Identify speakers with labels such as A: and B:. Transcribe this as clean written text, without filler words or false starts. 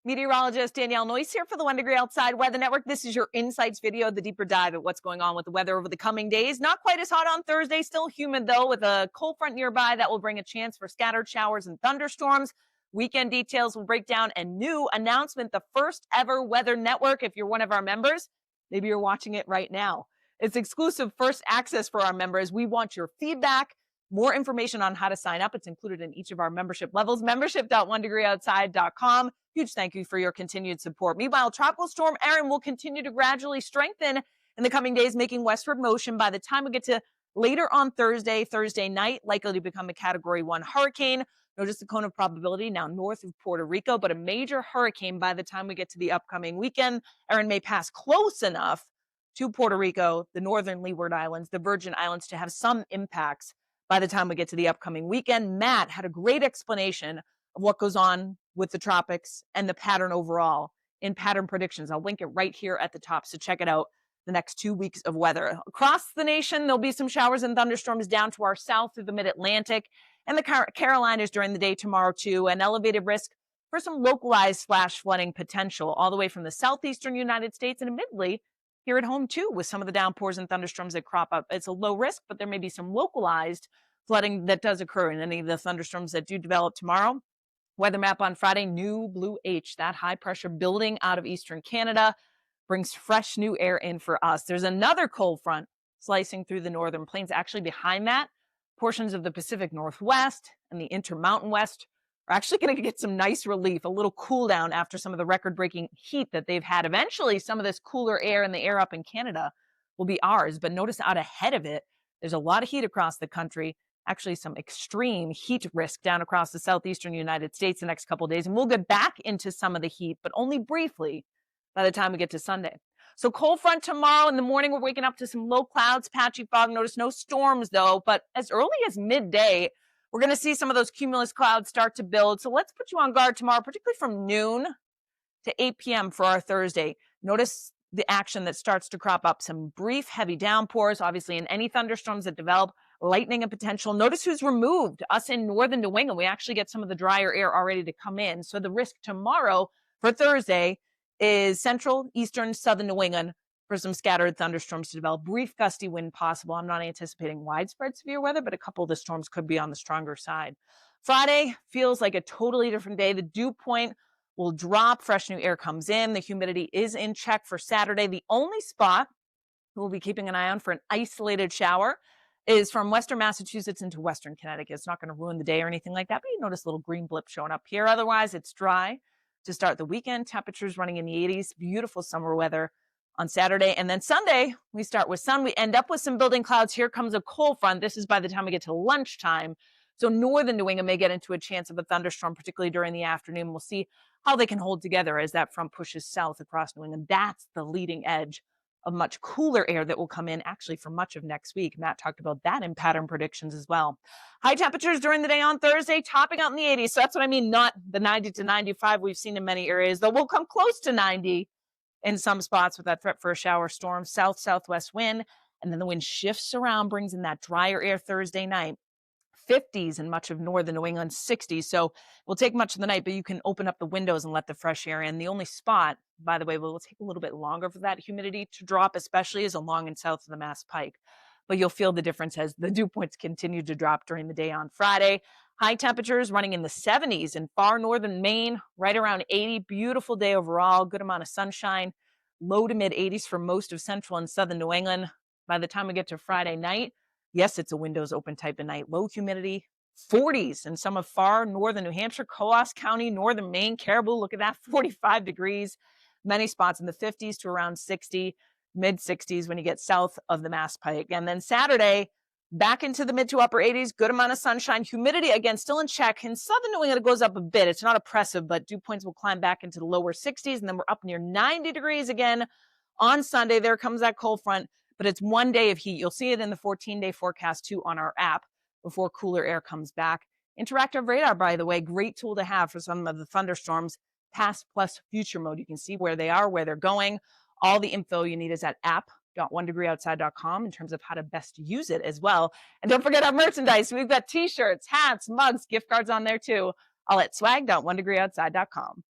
A: Meteorologist Danielle Noyes here for the 1 Degree Outside Weather Network. This is your insights video, the deeper dive at what's going on with the weather over the coming days. Not quite as hot on Thursday, still humid though, with a cold front nearby that will bring a chance for scattered showers and thunderstorms. Weekend details will break down a new announcement, the first ever weather network. If you're one of our members, maybe you're watching it right now. It's exclusive first access for our members. We want your feedback. More information on how to sign up. It's included in each of our membership levels. Membership.onedegreeoutside.com. Huge thank you for your continued support. Meanwhile, Tropical Storm Erin will continue to gradually strengthen in the coming days, making westward motion. By the time we get to later on Thursday night, likely to become a Category 1 hurricane. Notice the cone of probability now north of Puerto Rico, but a major hurricane by the time we get to the upcoming weekend. Erin may pass close enough to Puerto Rico, the northern Leeward Islands, the Virgin Islands, to have some impacts by the time we get to the upcoming weekend. Matt had a great explanation of what goes on with the tropics and the pattern overall in pattern predictions. I'll link it right here at the top, so check it out. The next 2 weeks of weather. Across the nation, there'll be some showers and thunderstorms down to our south through the mid-Atlantic and the Carolinas during the day tomorrow too. An elevated risk for some localized flash flooding potential all the way from the southeastern United States and admittedly here at home too, with some of the downpours and thunderstorms that crop up. It's a low risk, but there may be some localized flooding that does occur in any of the thunderstorms that do develop tomorrow. Weather map on Friday, new blue H, that high pressure building out of eastern Canada brings fresh new air in for us. There's another cold front slicing through the northern plains. Actually behind that, portions of the Pacific Northwest and the Intermountain West are actually going to get some nice relief, a little cool down after some of the record-breaking heat that they've had. Eventually, some of this cooler air and the air up in Canada will be ours, but notice out ahead of it, there's a lot of heat across the country, actually some extreme heat risk down across the southeastern United States the next couple of days, and we'll get back into some of the heat, but only briefly by the time we get to Sunday. So cold front tomorrow in the morning, we're waking up to some low clouds, patchy fog. Notice no storms though, but as early as midday, we're going to see some of those cumulus clouds start to build. So let's put you on guard tomorrow, particularly from noon to 8 p.m. for our Thursday. Notice the action that starts to crop up. Some brief heavy downpours, obviously in any thunderstorms that develop, lightning and potential. Notice who's removed, us in northern New England. We actually get some of the drier air already to come in. So the risk tomorrow for Thursday is central, eastern, southern New England for some scattered thunderstorms to develop. Brief gusty wind possible. I'm not anticipating widespread severe weather, but a couple of the storms could be on the stronger side. Friday feels like a totally different day. The dew point will drop. Fresh new air comes in. The humidity is in check for Saturday. The only spot we'll be keeping an eye on for an isolated shower is from western Massachusetts into western Connecticut. It's not going to ruin the day or anything like that, but you notice a little green blip showing up here. Otherwise, it's dry to start the weekend. Temperatures running in the 80s. Beautiful summer weather on Saturday. And then Sunday, we start with sun. We end up with some building clouds. Here comes a cold front. This is by the time we get to lunchtime. So northern New England may get into a chance of a thunderstorm, particularly during the afternoon. We'll see how they can hold together as that front pushes south across New England. That's the leading edge of much cooler air that will come in actually for much of next week. Matt talked about that in pattern predictions as well. High temperatures during the day on Thursday, topping out in the 80s. So that's what I mean, not the 90 to 95 we've seen in many areas, though we'll come close to 90 in some spots with that threat for a shower storm, south-southwest wind. And then the wind shifts around, brings in that drier air Thursday night. 50s in much of northern New England, 60s. So we'll take much of the night, but you can open up the windows and let the fresh air in. The only spot, by the way, will take a little bit longer for that humidity to drop, especially is along and south of the Mass Pike. But you'll feel the difference as the dew points continue to drop during the day on Friday. High temperatures running in the 70s in far northern Maine, right around 80. Beautiful day overall, good amount of sunshine. Low to mid 80s for most of central and southern New England. By the time we get to Friday night, yes, it's a windows open type of night. Low humidity, 40s in some of far northern New Hampshire, Coos County, northern Maine, Caribou. Look at that, 45 degrees. Many spots in the 50s to around 60, mid 60s when you get south of the Mass Pike. And then Saturday, back into the mid to upper 80s, good amount of sunshine. Humidity, again, still in check. In southern New England, it goes up a bit. It's not oppressive, but dew points will climb back into the lower 60s. And then we're up near 90 degrees again on Sunday. There comes that cold front, but it's 1 day of heat. You'll see it in the 14-day forecast too on our app before cooler air comes back. Interactive radar, by the way, great tool to have for some of the thunderstorms. Past plus future mode. You can see where they are, where they're going. All the info you need is at app.onedegreeoutside.com in terms of how to best use it as well. And don't forget our merchandise. We've got t-shirts, hats, mugs, gift cards on there too. All at swag.onedegreeoutside.com.